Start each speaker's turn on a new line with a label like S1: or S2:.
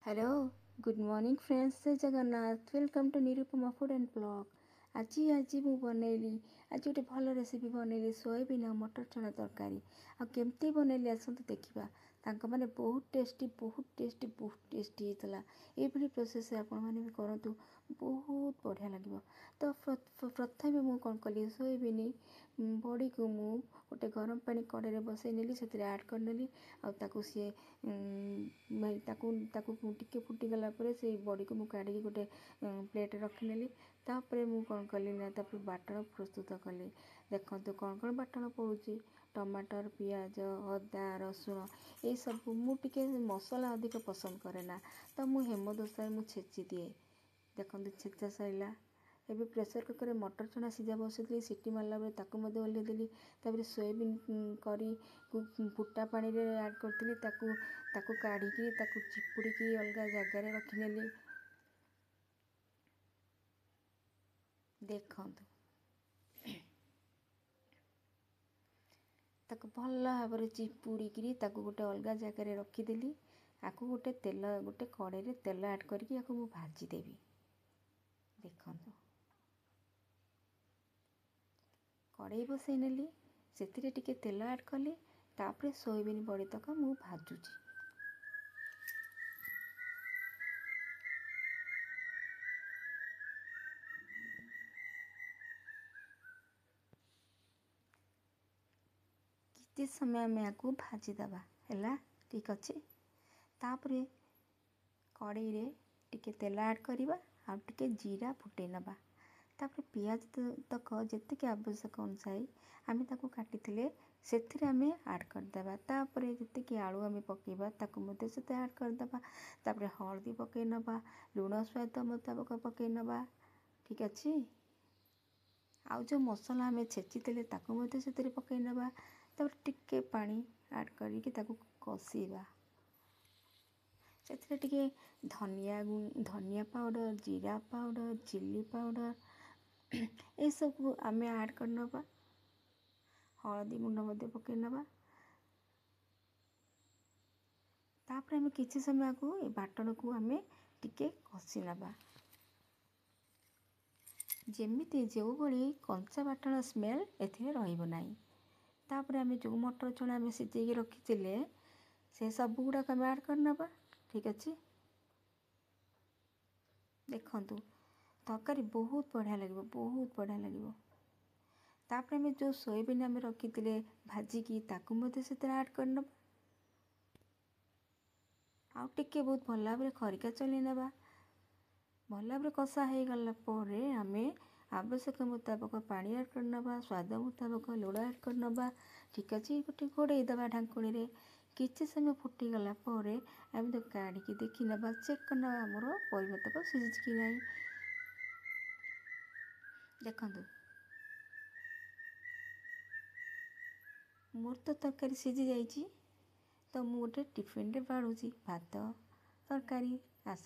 S1: Hello good morning friends जय Jagannath welcome to Nirupama food and blog. आज मु बनैली आज गोटे भल रेसिपी बनैली सोयाबीन और मटर चना तरकारी आ केमती बनैली आसतु देखा तांको माने बहुत टेस्टी होता ये प्रोसेस आपण मैंने भी करूँ बहुत बढ़िया लगे। तो प्रथम मु कौन कली सोयाबीन बड़ी को मु गोटे गरम पानी कड़े बसई नेली से ऐड करनेली आताको सी टिके फुटीगला से बड़ी को मुझे गोटे प्लेट रखिनेली तापर मु कौन कली ना बाटण प्रस्तुत कली। देखो कौन कौन बाटण पड़ुची टमाटर पियाज अदा रसुण ये सब मुझे मसला अधिक पसंद करे ना तो मु हेमदस्ता मु छेची दिए। देखो छेचा सरला एबे प्रेसर कुकर में मटर चना सीझा बसई सीटी मारला बेले ताकू मध्य ओल्हेदेली तापर सोयाबीन करी फुटा पानी रे ऐड करती ताकू काढ़ी ताकू चिपुड़ी अलग जगार रखिनेली। देखो ताकू भल भाव चिपुड़ी ताकू गोटे अलग जगार रखीदेली। आकू गोटे कड़े तेल ऐड करके भाजीदेवी। देखो कड़े बसई नेली से टिके तेल ऐड कली तापर सोयाबीन बड़ी तक मु भाजुची। किसी समय आम आपको भाजीदबा है ठीक अच्छे। तापर कड़े रे टिके तेल ऐड करवा आ टिके जीरा फुटे नबा तापर पियाज तक जी आवश्यक अनुसार आम ताकू काटी से आम ऐड करदे तापर जी आलू आम पकेबा ताकू से ऐड करदे तापर हल्दी पकई नबा लुण स्वाद मुताबक पकई नबा ठीक अच्छे। आउ जो मसला आम छेची ताकू से पकई नबा तापर टिके पानी ऐड करके ताकू कषिबा से टिके धनिया पाउडर जीरा पाउडर चिली पाउडर ये सब आम ऐड कर नबा हलदी गुंड पकई नबा तापर आम किसी समय को बाटण को आम टिके कषि नबा जेमिति जो भली कंचा बाटण स्मेल एथिरे रहिबो नाही। तापर आम जो मटर चना आम सिझे रखी से सब गुड़ाक आम ऐड करनबा ठीक अच्छे। देखु तरकारी बहुत बढ़िया लगे बहुत बढ़िया लगे। तापर आम जो सोयाबीन आम रखी भाजिकी ताकू से ऐड करनबा आउ टिके बहुत भल भाव खरिका चलई नबा भल भाव कषा हो गला पर आम आवश्यक मुताबक पानी ऐड करनबा स्वाद मुताबक लुण ऐड करनबा ठीक अच्छे। गोटे घोड़े दबा ढांकुणी रे किसी समय फुटीगला पर आम तो काढ़ी देखी नबा चेक करना आमर परिमतक सीझी कि नहीं। देखो मोर तो तरकारी सीझी जाइए तो मुझे टिफिन रे बाढ़ुची भात तरकारी आस।